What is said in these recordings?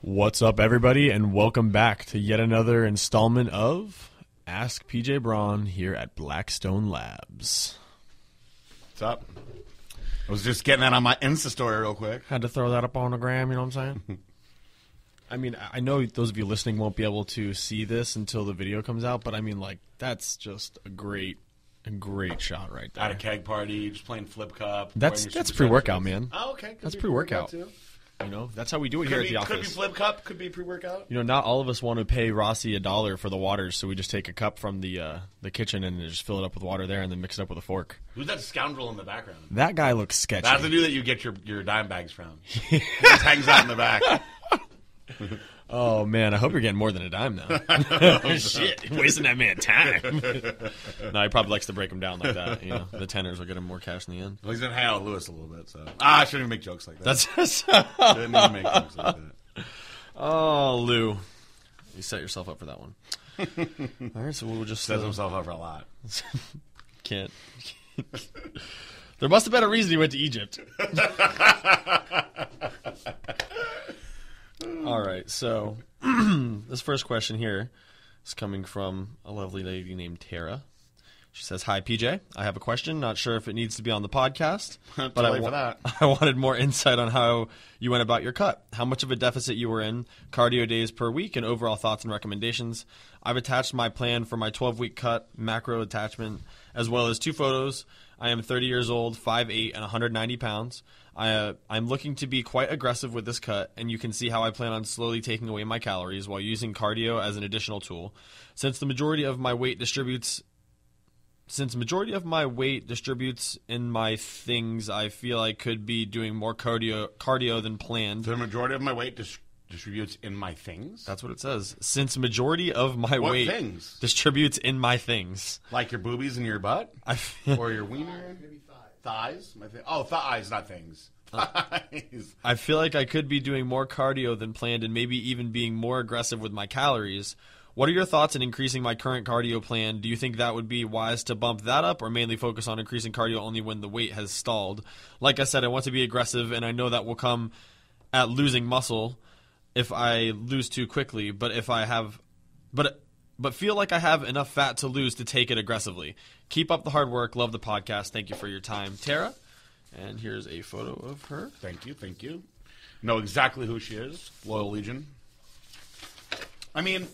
What's up, everybody, and welcome back to yet another installment of Ask PJ Braun here at Blackstone Labs. What's up? I was just getting that on my Insta story real quick. Had to throw that up on the gram, you know what I'm saying? I mean, I know those of you listening won't be able to see this until the video comes out, but I mean, like, that's just a great shot right there. At a keg party, just playing flip cup. That's pre-workout, man. Oh, okay. That's pre-workout. You know, that's how we do it here at the office. Could be flip cup, could be pre-workout. You know, not all of us want to pay Rossi $1 for the waters, so we just take a cup from the kitchen and just fill it up with water there and then mix it up with a fork. Who's that scoundrel in the background? That guy looks sketchy. That's the dude that you get your dime bags from. He just hangs out in the back. Oh, man, I hope you're getting more than a dime now. Shit, wasting that man time. No, he probably likes to break him down like that. You know, the tenors will get him more cash in the end. Well, he's going to hang out with Lewis a little bit, so. I shouldn't even make jokes like that. That's Didn't even make jokes like that. Oh, Lou. You set yourself up for that one. All right, so we'll just... Sets himself up for a lot. Can't. There must have been a reason he went to Egypt. All right, so this first question here is coming from a lovely lady named Tara. She says, "Hi, PJ. I have a question. Not sure if it needs to be on the podcast, but I wanted more insight on how you went about your cut, how much of a deficit you were in, cardio days per week, and overall thoughts and recommendations. I've attached my plan for my 12-week cut, macro attachment, as well as 2 photos. I am 30 years old, 5'8", and 190 pounds. I'm looking to be quite aggressive with this cut, and you can see how I plan on slowly taking away my calories while using cardio as an additional tool. Since majority of my weight distributes in my things, I feel I could be doing more cardio than planned." The majority of my weight distributes in my things? That's what it says. Since majority of my weight things? Distributes in my things. Like your boobies and your butt? Or your wiener? Thighs? Thighs, not things. Thighs. I feel like I could be doing more cardio than planned and maybe even being more aggressive with my calories. What are your thoughts on increasing my current cardio plan? Do you think that would be wise to bump that up or mainly focus on increasing cardio only when the weight has stalled? Like I said, I want to be aggressive, and I know that will come at losing muscle if I lose too quickly, but feel like I have enough fat to lose to take it aggressively. Keep up the hard work. Love the podcast. Thank you for your time, Tara. And here's a photo of her. Thank you. Know exactly who she is. Loyal Legion. I mean,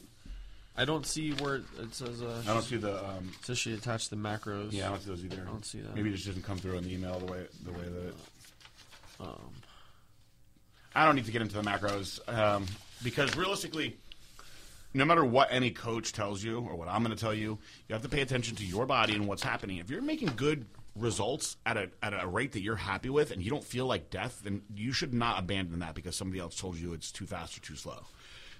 I don't see where it says. I don't see the. It says she attached the macros. Yeah, I don't see those either. I don't see that. Maybe it just doesn't come through in the email the way that it. I don't need to get into the macros because realistically, no matter what any coach tells you or what I'm going to tell you, you have to pay attention to your body and what's happening. If you're making good results at a rate that you're happy with and you don't feel like death, then you should not abandon that because somebody else told you it's too fast or too slow.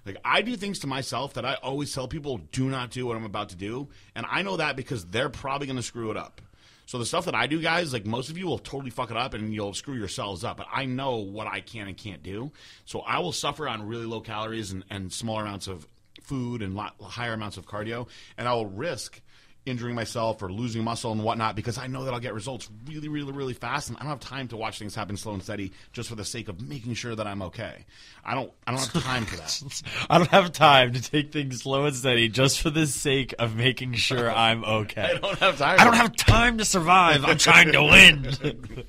Like, I do things to myself that I always tell people, do not do what I'm about to do, and I know that because they're probably going to screw it up. So the stuff that I do, guys, like most of you will totally fuck it up and you'll screw yourselves up. But I know what I can and can't do. So I will suffer on really low calories and smaller amounts of food and higher amounts of cardio. And I will risk injuring myself or losing muscle and whatnot because I know that I'll get results really, really, really fast. And I don't have time to watch things happen slow and steady just for the sake of making sure that I'm okay. I don't have time for that. I don't have time to take things slow and steady just for the sake of making sure I'm okay. I don't have time. I don't have time to survive. I'm trying to win.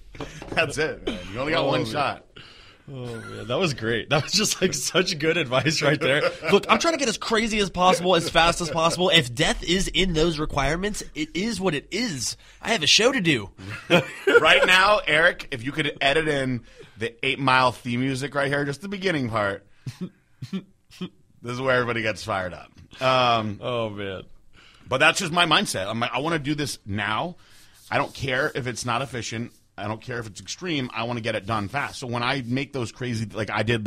That's it, man. You only got one shot. Oh, man, that was great. That was just like such good advice right there. Look, I'm trying to get as crazy as possible, as fast as possible. If death is in those requirements, it is what it is. I have a show to do. Right now, Eric, if you could edit in the 8 Mile theme music right here, just the beginning part, this is where everybody gets fired up. Oh, man. But that's just my mindset. I want to do this now. I don't care if it's not efficient. I don't care if it's extreme. I want to get it done fast. So when I make those crazy, like I did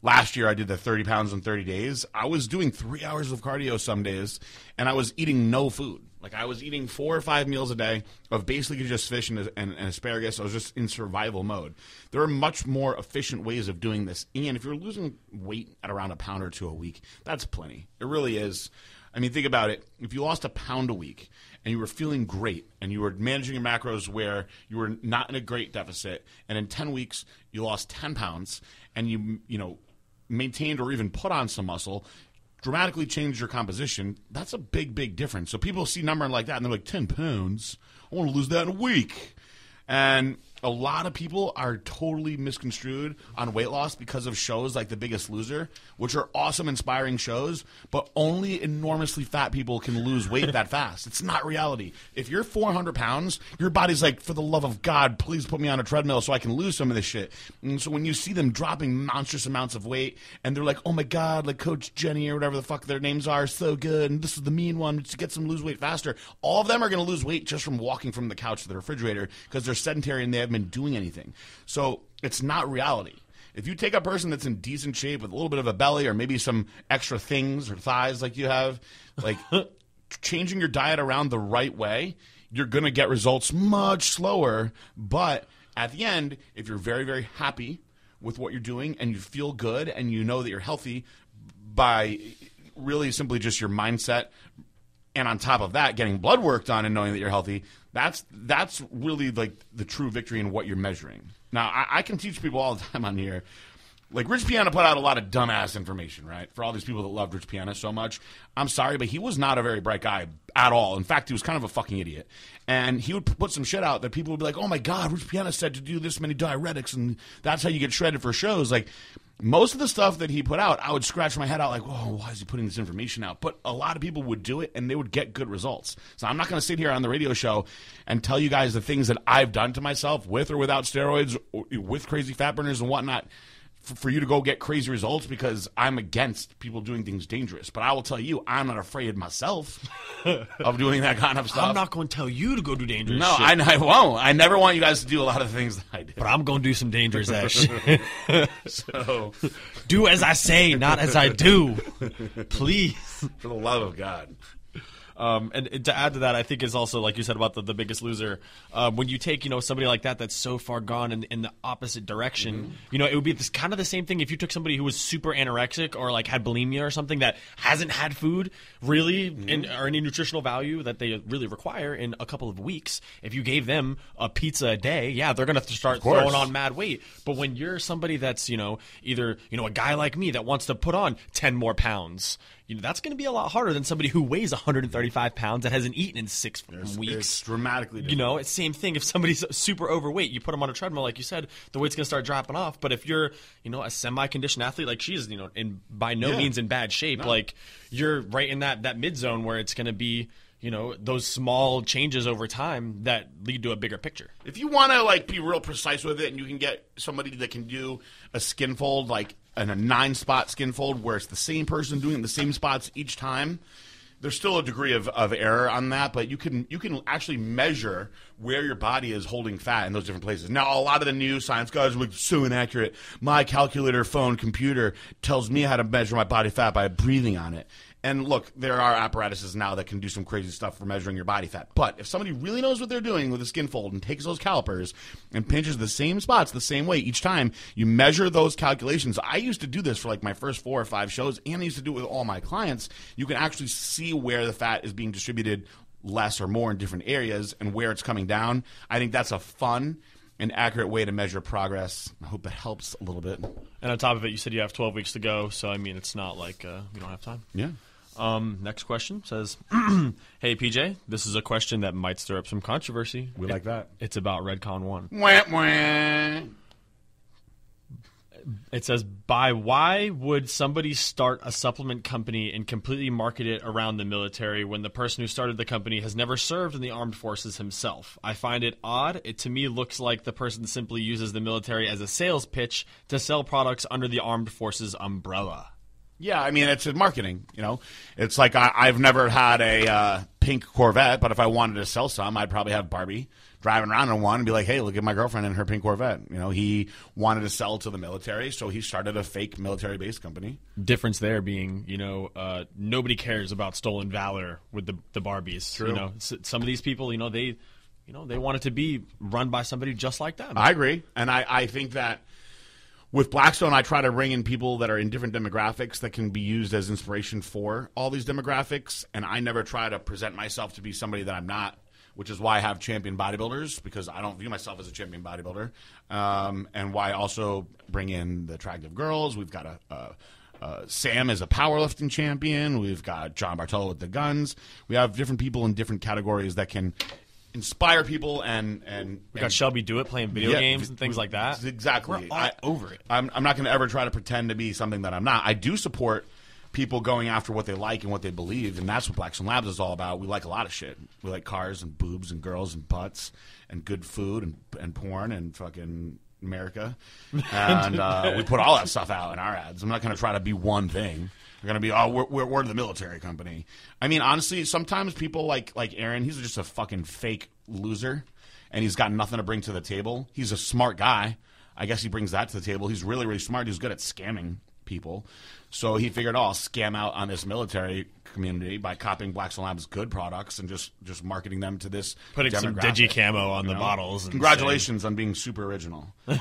last year, I did the 30 pounds in 30 days. I was doing 3 hours of cardio some days, and I was eating no food. Like I was eating 4 or 5 meals a day of basically just fish and asparagus. I was just in survival mode. There are much more efficient ways of doing this. And if you're losing weight at around 1 pound or 2 a week, that's plenty. It really is. I mean, think about it. If you lost 1 pound a week and you were feeling great and you were managing your macros where you were not in a great deficit, and in 10 weeks you lost 10 pounds and you maintained or even put on some muscle, dramatically changed your composition, that's a big, big difference. So people see a number like that, and they're like, 10 pounds? I want to lose that in a week. And a lot of people are totally misconstrued on weight loss because of shows like The Biggest Loser, which are awesome, inspiring shows, but only enormously fat people can lose weight that fast. It's not reality. If you're 400 pounds, your body's like, for the love of God, please put me on a treadmill so I can lose some of this shit. And so when you see them dropping monstrous amounts of weight, and they're like, oh my God, like Coach Jenny or whatever the fuck their names are, so good, and this is the mean one to get some lose weight faster, all of them are going to lose weight just from walking from the couch to the refrigerator because they're sedentary and they haven't been doing anything. So it's not reality. If you take a person that's in decent shape with a little bit of a belly or maybe some extra things or thighs like you have, like changing your diet around the right way, you're going to get results much slower. But at the end, if you're very, very happy with what you're doing and you feel good and you know that you're healthy by really simply just your mindset, and on top of that, getting blood work done and knowing that you're healthy, that's really like the true victory in what you're measuring. Now, I can teach people all the time on here. Like, Rich Piana put out a lot of dumbass information, right? For all these people that love Rich Piana so much. I'm sorry, but he was not a very bright guy at all. In fact, he was kind of a fucking idiot. And he would put some shit out that people would be like, oh my God, Rich Piana said to do this many diuretics, and that's how you get shredded for shows. Like, most of the stuff that he put out, I would scratch my head out like, whoa, why is he putting this information out? But a lot of people would do it, and they would get good results. So I'm not going to sit here on the radio show and tell you guys the things that I've done to myself with or without steroids, or with crazy fat burners and whatnot, for you to go get crazy results, because I'm against people doing things dangerous. But I will tell you, I'm not afraid myself of doing that kind of stuff. I'm not going to tell you to go do dangerous shit. I won't. I never want you guys to do a lot of the things that I do. But I'm going to do some dangerous ass shit. So, do as I say, not as I do. Please. For the love of God. And to add to that, I think is also, like you said about the Biggest Loser, when you take, somebody like that's so far gone in the opposite direction, it would be this kind of the same thing if you took somebody who was super anorexic or like had bulimia or something that hasn't had food really or any nutritional value that they really require in a couple of weeks. If you gave them a pizza a day, yeah, they're going to start throwing on mad weight. But when you're somebody that's, either, a guy like me that wants to put on 10 more pounds, that's going to be a lot harder than somebody who weighs 135 pounds that hasn't eaten in 6 weeks. It's dramatically different. It's the same thing. If somebody's super overweight, you put them on a treadmill, like you said, the weight's going to start dropping off. But if you're, a semi-conditioned athlete like she is, by no means in bad shape, like you're right in that mid-zone where it's going to be, those small changes over time that lead to a bigger picture. If you want to, be real precise with it, and you can get somebody that can do a skin fold, and a 9-spot skin fold where it's the same person doing the same spots each time, there's still a degree of error on that, but you can actually measure where your body is holding fat in those different places. Now, a lot of the new science guys are so inaccurate. My calculator, phone, computer tells me how to measure my body fat by breathing on it. And look, there are apparatuses now that can do some crazy stuff for measuring your body fat. But if somebody really knows what they're doing with a skin fold and takes those calipers and pinches the same spots the same way each time, you measure those calculations. I used to do this for my first 4 or 5 shows, and I used to do it with all my clients. You can actually see where the fat is being distributed less or more in different areas and where it's coming down. I think that's a fun and accurate way to measure progress. I hope that helps a little bit. And on top of it, you said you have 12 weeks to go, so it's not like you don't have time. Yeah. Next question says, hey, PJ, this is a question that might stir up some controversy. We like that. It's about Redcon 1. Wah, wah. It says, why would somebody start a supplement company and completely market it around the military when the person who started the company has never served in the armed forces himself? I find it odd. It to me looks like the person simply uses the military as a sales pitch to sell products under the armed forces umbrella. Yeah, it's marketing, It's like I've never had a pink Corvette, but if I wanted to sell some, I'd probably have Barbie driving around in one and be like, hey, look at my girlfriend in her pink Corvette. He wanted to sell to the military, so he started a fake military-based company. Difference there being, nobody cares about stolen valor with the Barbies. True. Some of these people, they want it to be run by somebody just like them. I agree, and I think that with Blackstone, I try to bring in people that are in different demographics that can be used as inspiration for all these demographics, and I never try to present myself to be somebody that I'm not. which is why I have champion bodybuilders, because I don't view myself as a champion bodybuilder, and why I also bring in the attractive girls. We've got Sam is a powerlifting champion. We've got John Bartolo with the guns. We have different people in different categories that can inspire people, and we got Shelby Dewitt playing video games and things like that. Exactly. We're all over it. I'm not going to ever try to pretend to be something that I'm not. I do support people going after what they like and what they believe, and that's what Blackstone Labs is all about. We like a lot of shit. We like cars and boobs and girls and butts and good food and porn and fucking America. And we put all that stuff out in our ads. I'm not going to try to be one thing. We're going to be, we're the military company. I mean, honestly, sometimes people like Aaron, he's just a fucking fake loser, and he's got nothing to bring to the table. He's a smart guy. I guess he brings that to the table. He's really, really smart. He's good at scamming people. So he figured, I'll scam out on this military community by copying Blackstone Labs' good products and just marketing them to this putting some digi camo on the bottles. And congratulations on being super original. All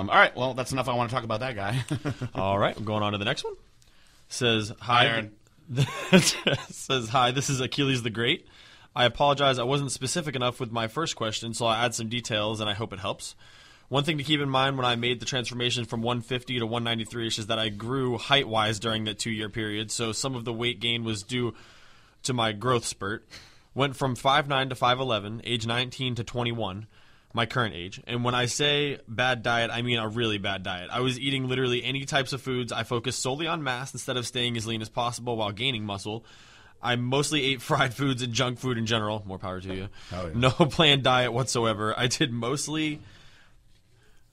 right, well, that's enough. I want to talk about that guy. All right, I'm going on to the next one. Says, hi, Aaron. Says, hi, this is Achilles the Great. I apologize, I wasn't specific enough with my first question, so I'll add some details, and I hope it helps. One thing to keep in mind when I made the transformation from 150 to 193 is that I grew height-wise during that 2-year period, so some of the weight gain was due to my growth spurt. Went from 5'9 to 5'11, age 19 to 21, my current age. And when I say bad diet, I mean a really bad diet. I was eating literally any types of foods. I focused solely on mass instead of staying as lean as possible while gaining muscle. I mostly ate fried foods and junk food in general. More power to you. Oh, yeah. No planned diet whatsoever. I did mostly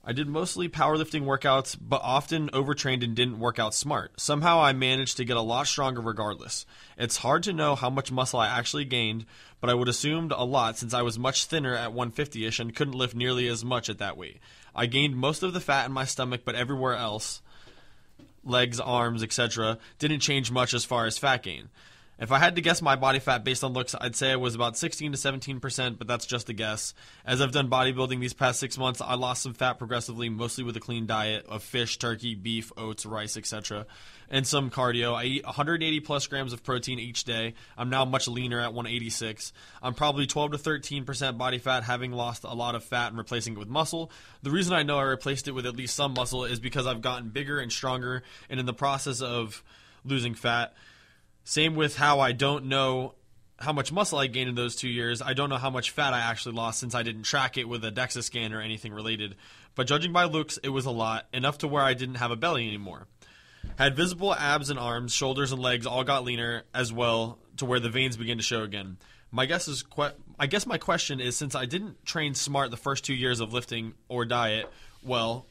powerlifting workouts, but often overtrained and didn't work out smart. Somehow I managed to get a lot stronger regardless. It's hard to know how much muscle I actually gained, but I would assumed a lot since I was much thinner at 150-ish and couldn't lift nearly as much at that weight. I gained most of the fat in my stomach, but everywhere else, legs, arms, etc., didn't change much as far as fat gain. If I had to guess my body fat based on looks, I'd say it was about 16 to 17%, but that's just a guess. As I've done bodybuilding these past 6 months, I lost some fat progressively, mostly with a clean diet of fish, turkey, beef, oats, rice, etc., and some cardio. I eat 180 plus grams of protein each day. I'm now much leaner at 186. I'm probably 12 to 13% body fat, having lost a lot of fat and replacing it with muscle. The reason I know I replaced it with at least some muscle is because I've gotten bigger and stronger, and in the process of losing fat. Same with how I don't know how much muscle I gained in those 2 years. I don't know how much fat I actually lost since I didn't track it with a DEXA scan or anything related. But judging by looks, it was a lot, enough to where I didn't have a belly anymore. Had visible abs and arms, shoulders and legs all got leaner as well to where the veins began to show again. I guess my question is, since I didn't train smart the first 2 years of lifting or diet, well,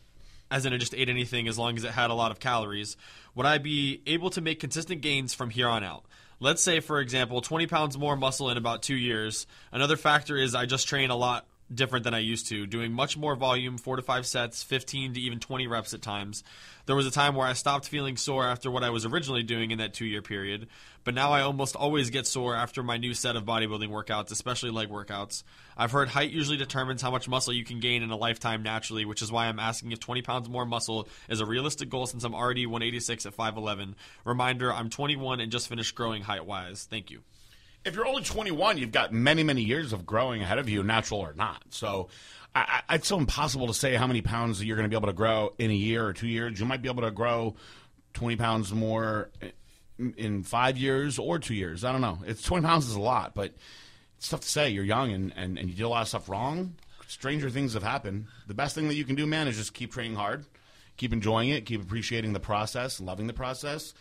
as in I just ate anything as long as it had a lot of calories, would I be able to make consistent gains from here on out? Let's say, for example, 20 pounds more muscle in about 2 years. Another factor is I just train a lot different than I used to, doing much more volume, 4 to 5 sets, 15 to even 20 reps at times. There was a time where I stopped feeling sore after what I was originally doing in that 2-year period, but now I almost always get sore after my new set of bodybuilding workouts, especially leg workouts. I've heard height usually determines how much muscle you can gain in a lifetime naturally, which is why I'm asking if 20 pounds more muscle is a realistic goal since I'm already 186 at 5'11". Reminder, I'm 21 and just finished growing height-wise. Thank you. If you're only 21, you've got many, many years of growing ahead of you, natural or not. So it's so impossible to say how many pounds you're going to be able to grow in a year or 2 years. You might be able to grow 20 pounds more in 5 years or 2 years. I don't know. 20 pounds is a lot, but it's tough to say. You're young and you did a lot of stuff wrong. Stranger things have happened. The best thing that you can do, man, is just keep training hard, keep enjoying it, keep appreciating the process, loving the process.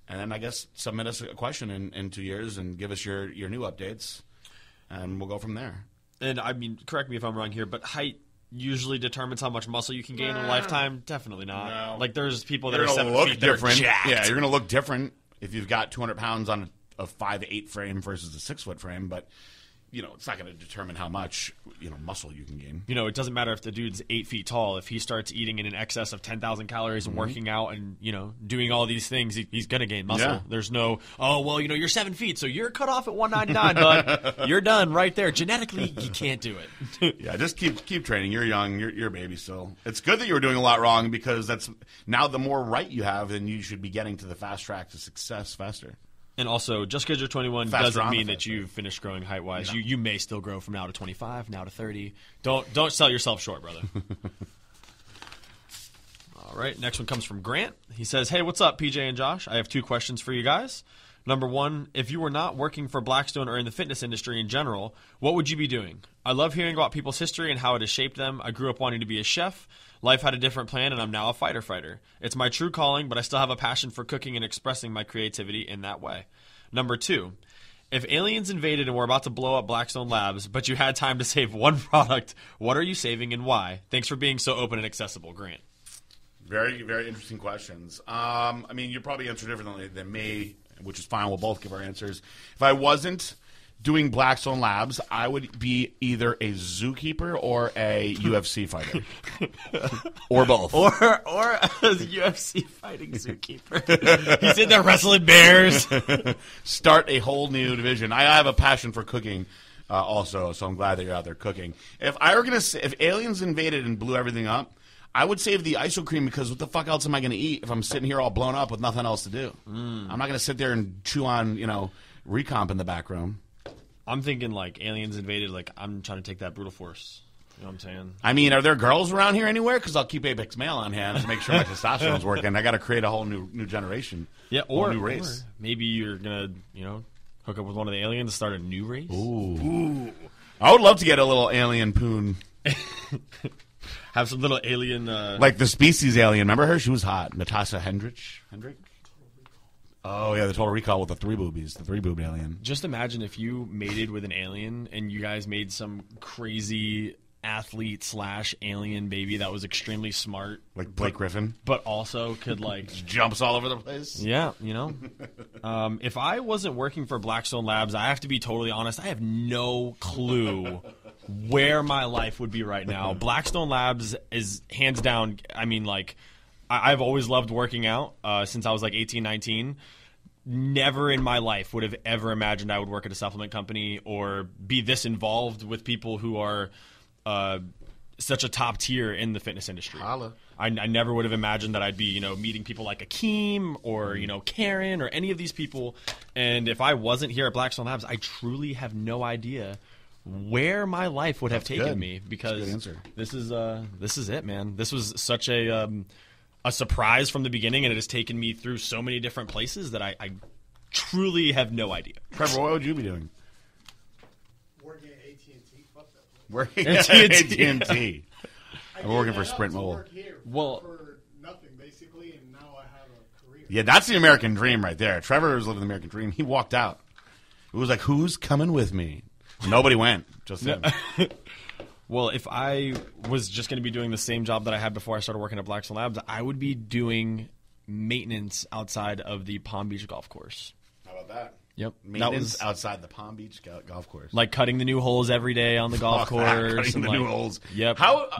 And then I guess submit us a question in 2 years and give us your new updates, and we'll go from there. And, I mean, correct me if I'm wrong here, but height usually determines how much muscle you can gain in a lifetime? Definitely not. No. Like, there's people that are You're 7 gonna look feet that are different. jacked. Yeah, you're going to look different if you've got 200 pounds on a 5'8" frame versus a 6-foot frame, but it's not going to determine how much muscle you can gain. It doesn't matter if the dude's 8 feet tall. If he starts eating in excess of 10,000 calories and working out and doing all these things, he's going to gain muscle. Yeah. There's no you're 7 feet, so you're cut off at 199, bud. You're done right there. Genetically, you can't do it. Yeah, just keep training. You're young. You're a baby still. It's good that you were doing a lot wrong because that's now the more right you have, then you should be getting to the fast track to success faster. And also, just because you're 21 Faster doesn't on mean the that you've finished growing height-wise. No. You may still grow from now to 25, now to 30. Don't sell yourself short, brother. All right, next one comes from Grant. He says, hey, what's up, PJ and Josh? I have 2 questions for you guys. Number 1, if you were not working for Blackstone or in the fitness industry in general, what would you be doing? I love hearing about people's history and how it has shaped them. I grew up wanting to be a chef. Life had a different plan, and I'm now a fighter. It's my true calling, but I still have a passion for cooking and expressing my creativity in that way. Number 2, if aliens invaded and were about to blow up Blackstone Labs, but you had time to save one product, what are you saving and why? Thanks for being so open and accessible, Grant. Very, very interesting questions. I mean, you probably answer differently than me, which is fine. We'll both give our answers. If I wasn't doing Blackstone Labs, I would be either a zookeeper or a UFC fighter. Or both. Or a UFC fighting zookeeper. He's in there wrestling bears. Start a whole new division. I have a passion for cooking also, so I'm glad that you're out there cooking. If aliens invaded and blew everything up, I would save the ice cream because what the fuck else am I going to eat if I'm sitting here all blown up with nothing else to do? I'm not going to sit there and chew on, recomp in the back room. I'm thinking like aliens invaded, like I'm trying to take that brutal force. You know what I'm saying? I mean, are there girls around here anywhere? Because I'll keep Apex Male on hand to make sure my testosterone's working. I got to create a whole new generation. Yeah, or new race. Or maybe you're going to, hook up with one of the aliens to start a new race. Ooh. I would love to get a little alien poon. Have some little alien... like the Species alien. Remember her? She was hot. Natasha Hendrick? Oh, yeah, the Total Recall with the 3 boobies. The 3-boob alien. Just imagine if you mated with an alien and you guys made some crazy athlete/alien baby that was extremely smart. Like Blake Griffin? But also could, jumps all over the place? Yeah, if I wasn't working for Blackstone Labs, I have to be totally honest, I have no clue where my life would be right now. Blackstone Labs is hands down, I've always loved working out since I was 18, 19. Never in my life would have ever imagined I would work at a supplement company or be this involved with people who are such a top tier in the fitness industry. Holla. I never would have imagined that I'd be, meeting people like Akeem or, Karen or any of these people. And if I wasn't here at Blackstone Labs, I truly have no idea where my life would have taken me, because this is it, man. This was such a surprise from the beginning, and it has taken me through so many different places that I truly have no idea. Trevor, what would you be doing? Working at AT&T. Fuck that place. Working at AT&T. I'm working for Sprint Mobile. Well, for nothing basically, and now I have a career. Yeah, that's the American dream right there. Trevor was living the American dream. He walked out. It was like, who's coming with me? Nobody went. Just him. Well, if I was just going to be doing the same job that I had before I started working at Blackstone Labs, I would be doing maintenance outside of the Palm Beach golf course. How about that? Yep. Maintenance outside the Palm Beach golf course. Like cutting the new holes every day on the golf course. Cutting the new holes. Yep.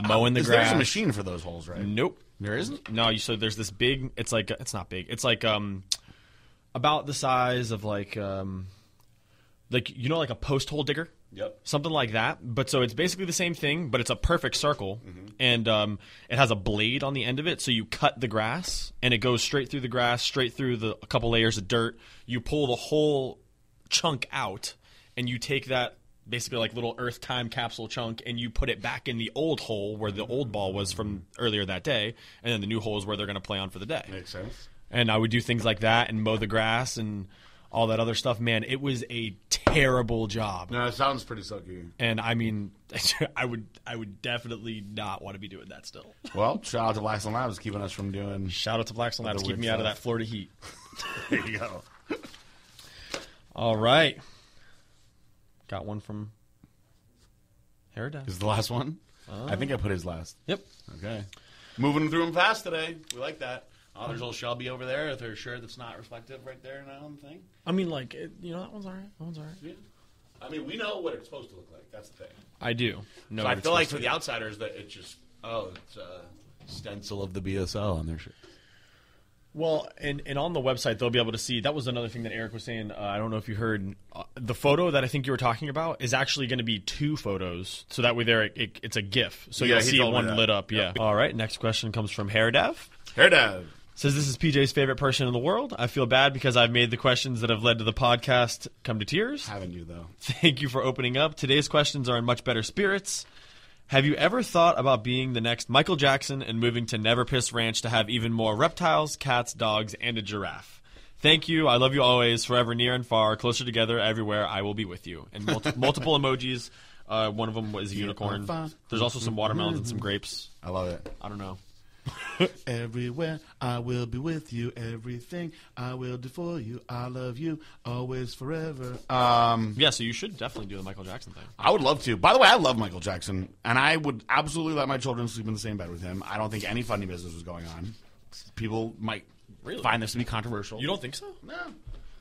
Mowing the grass. There's a machine for those holes, right? Nope. There isn't? No, so there's this big, it's not big. It's about the size of like a post hole digger? Yep. Something like that. But so it's basically the same thing, but it's a perfect circle. Mm-hmm. And it has a blade on the end of it, so you cut the grass, and it goes straight through the grass, straight through a couple layers of dirt. You pull the whole chunk out, and you take that basically like little Earth time capsule chunk, and you put it back in the old hole where the old ball was from earlier that day, and then the new hole is where they're going to play on for the day. Makes sense. And I would do things like that and mow the grass and all that other stuff. Man, it was a terrible job. No, it sounds pretty sucky. And I mean, I would definitely not want to be doing that still. Well, shout out to Blackstone Labs keeping us from doing. Shout out to Blackstone Labs keeping me out of that Florida heat. There you go. All right. Got one from Herod. Is the last one? I think I put his last. Yep. Okay. Moving through them fast today. We like that. Oh, there's old Shelby over there with her shirt that's not reflective right there now on the thing. I mean, that one's all right. That one's all right. Yeah. I mean, we know what it's supposed to look like. That's the thing. I do. So I feel like for the outsiders that it's just, it's a stencil of the BSL on their shirt. Well, and on the website, they'll be able to see. That was another thing that Eric was saying. I don't know if you heard. The photo that I think you were talking about is actually going to be 2 photos. So that way it's a GIF. So you'll see one lit up. Yeah. All right. Next question comes from Hairdav. Hairdav Says this is PJ's favorite person in the world. I feel bad because I've made the questions that have led to the podcast come to tears. Haven't you, though? Thank you for opening up. Today's questions are in much better spirits. Have you ever thought about being the next Michael Jackson and moving to Never Piss Ranch to have even more reptiles, cats, dogs, and a giraffe? Thank you. I love you always, forever, near and far, closer together, everywhere. I will be with you. And multiple emojis. One of them was a unicorn. There's also some watermelons and some grapes. I love it. I don't know. Everywhere I will be with you. Everything I will do for you. I love you always, forever. Yeah, so you should definitely do the Michael Jackson thing. I would love to. By the way, I love Michael Jackson, and I would absolutely let my children sleep in the same bed with him. I don't think any funny business was going on. People might find this to be controversial. You don't think so? No.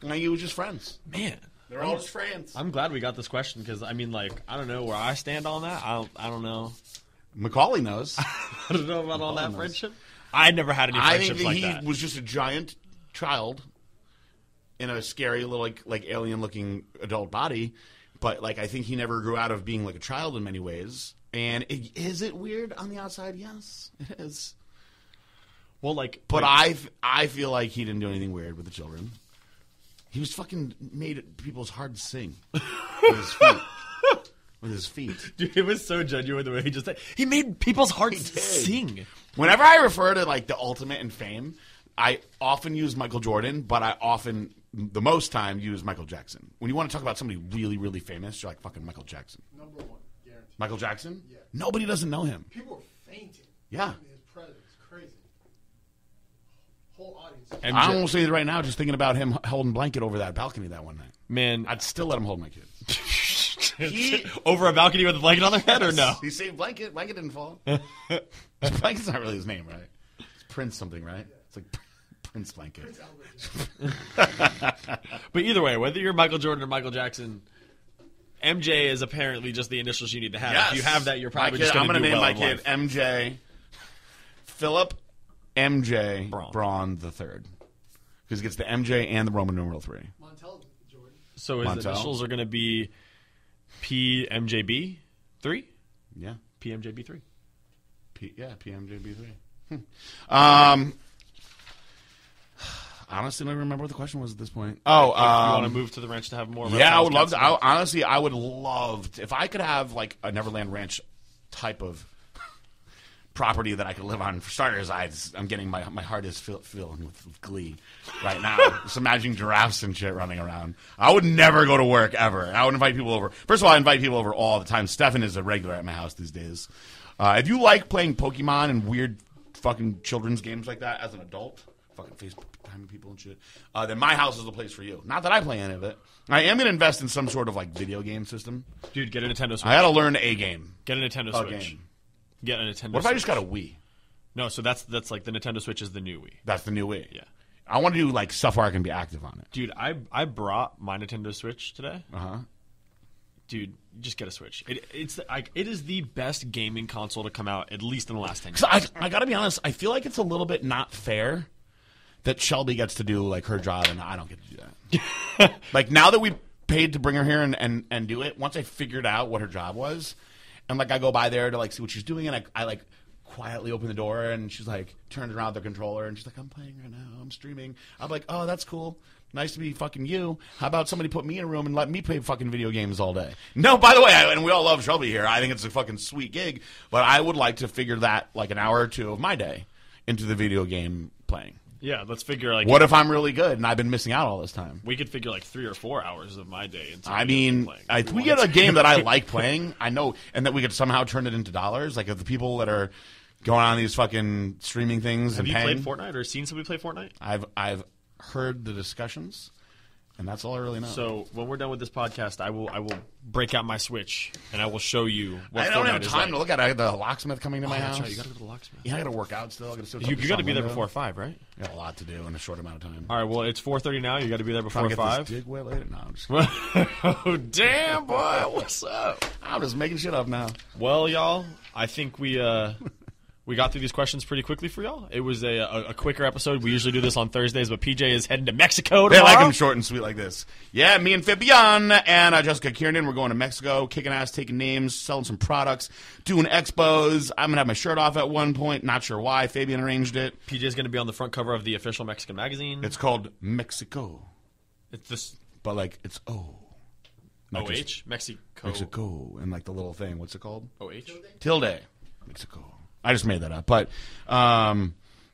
No, you were just friends. Man. They're all just friends. I'm glad we got this question because, I mean, like, I don't know where I stand on that. I don't know. Macaulay knows. I don't know about all that friendship. I never had any friendships like that. I think he was just a giant child in a scary little, like alien-looking adult body. But, like, I think he never grew out of being, like, a child in many ways. And is it weird on the outside? Yes, it is. Well, like... But I feel like he didn't do anything weird with the children. He was fucking made people's hearts sing with his feet. With his feet. Dude, it was so genuine the way he just said. He made people's hearts sing. Whenever I refer to, like, the ultimate in fame, I often use Michael Jordan, but I often, the most time, use Michael Jackson. When you want to talk about somebody really, really famous, you're like, fucking Michael Jackson. Number one, guaranteed. Michael Jackson? Yeah. Nobody doesn't know him. People are fainting. Yeah. In his presence. Crazy. Whole audience. I'm almost saying it right now, just thinking about him holding blanket over that balcony that one night. Man. I'd still let him hold my kid. Over a balcony with a blanket on their head, or no? He saved blanket. Blanket didn't fall. Blanket's not really his name, right? It's Prince something, right? It's like Prince Blanket. But either way, whether you're Michael Jordan or Michael Jackson, MJ is apparently just the initials you need to have. Yes. If you have that, you're probably just going to do name well my in kid life. MJ. Philip MJ Braun the third. Because he gets the MJ and the Roman numeral 3. Montel Jordan. So his initials are going to be PMJB 3? Yeah. PMJB 3. PMJB3. Honestly, I don't remember what the question was at this point. Oh, if you want to move to the ranch to have more. Yeah, I would love to. Honestly, I would love to, if I could have like a Neverland Ranch type of property that I could live on. For starters, I'm getting my heart is filling with glee right now. Just imagining giraffes and shit running around. I would never go to work ever. I would invite people over. First of all, I invite people over all the time. Stefan is a regular at my house these days. If you like playing Pokemon and weird fucking children's games like that as an adult, fucking FaceTiming people and shit, then my house is the place for you. Not that I play any of it. I am going to invest in some sort of like video game system. Dude, get a Nintendo Switch. I got to learn a game. Get a Nintendo Switch. Game. Get a Nintendo What if Switch. I just got a Wii? No, so that's like the Nintendo Switch is the new Wii. That's the new Wii. Yeah. I want to do like stuff where I can be active on it. Dude, I brought my Nintendo Switch today. Uh-huh. Dude, just get a Switch. It is the best gaming console to come out, at least in the last 10 years. I got to be honest, I feel like it's a little bit not fair that Shelby gets to do like her job and I don't get to do that. Like now that we paid to bring her here and do it, once I figured out what her job was, and like I go by there to like see what she's doing, and I like quietly open the door and she's like turns around the controller and she's like, I'm playing right now, I'm streaming. I'm like, oh, that's cool. Nice to be fucking you. How about somebody put me in a room and let me play fucking video games all day? No, by the way, and we all love Shelby here. I think it's a fucking sweet gig, but I would like to figure that like an hour or two of my day into the video game playing. Yeah, let's figure like what if I'm really good and I've been missing out all this time? We could figure like 3 or 4 hours of my day into I mean, if we get a game that I like playing, I know, and that we could somehow turn it into dollars, like if the people that are going on these fucking streaming things Have and you paying. played Fortnite or seen somebody play Fortnite? I've heard the discussions, and that's all I really know. So when we're done with this podcast, I will break out my Switch and I will show you what I don't Fortnite have is time like. to look at it. I have the locksmith coming to my house. That's right. You got to go to the locksmith. Yeah, I got to work out still. I got to You got to be there before 5, right? I got a lot to do in a short amount of time. All right. Well, it's 4:30 now. You got to be there Trying before to get 5. this dig wet later? No, I'm just Oh damn, boy! What's up? I'm just making shit up now. Well, y'all, I think we we got through these questions pretty quickly for y'all. It was a quicker episode. We usually do this on Thursdays, but PJ is heading to Mexico tomorrow. They like them short and sweet like this. Yeah, me and Fabian and Jessica Kiernan, we're going to Mexico, kicking ass, taking names, selling some products, doing expos. I'm going to have my shirt off at one point. Not sure why. Fabian arranged it. PJ is going to be on the front cover of the official Mexican magazine. It's called Mexico. It's this... But, like, it's O. O-H? Mexico. Mexico. And, like, the little thing. What's it called? O-H? Tilde. Mexico. I just made that up. But,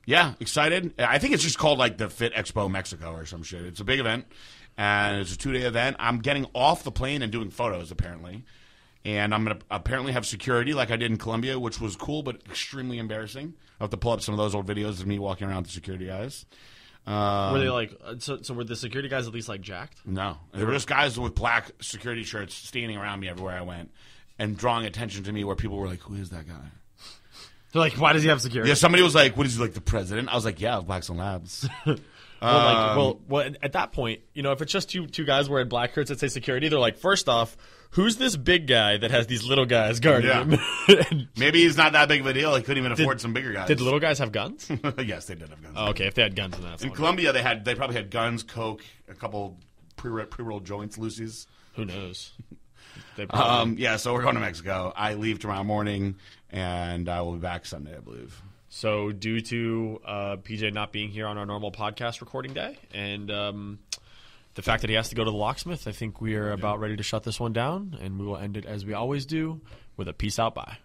yeah, excited. I think it's just called, like, the Fit Expo Mexico or some shit. It's a big event, and it's a 2-day event. I'm getting off the plane and doing photos, apparently. And I'm going to apparently have security like I did in Colombia, which was cool but extremely embarrassing. I'll have to pull up some of those old videos of me walking around with the security guys. Were they like so were the security guys at least like jacked? No. There were just guys with black security shirts standing around me everywhere I went and drawing attention to me where people were like, who is that guy? They're like, why does he have security? Yeah, somebody was like, what is he, like the president? I was like, yeah, of Blackstone Labs. Well, at that point, you know, if it's just two guys wearing black shirts that say security, they're like, first off, who's this big guy that has these little guys guarding him? Maybe he's not that big of a deal. He couldn't even afford some bigger guys. Did the little guys have guns? Yes, they did have guns. Oh, okay, if they had guns, then that's in Colombia. They probably had guns, coke, a couple pre-rolled joints, Lucy's. Who knows? Yeah, so we're going to Mexico. I leave tomorrow morning, and I will be back Sunday, I believe. So due to PJ not being here on our normal podcast recording day and the fact that he has to go to the locksmith, I think we are about ready to shut this one down, and we will end it as we always do with a peace out bye.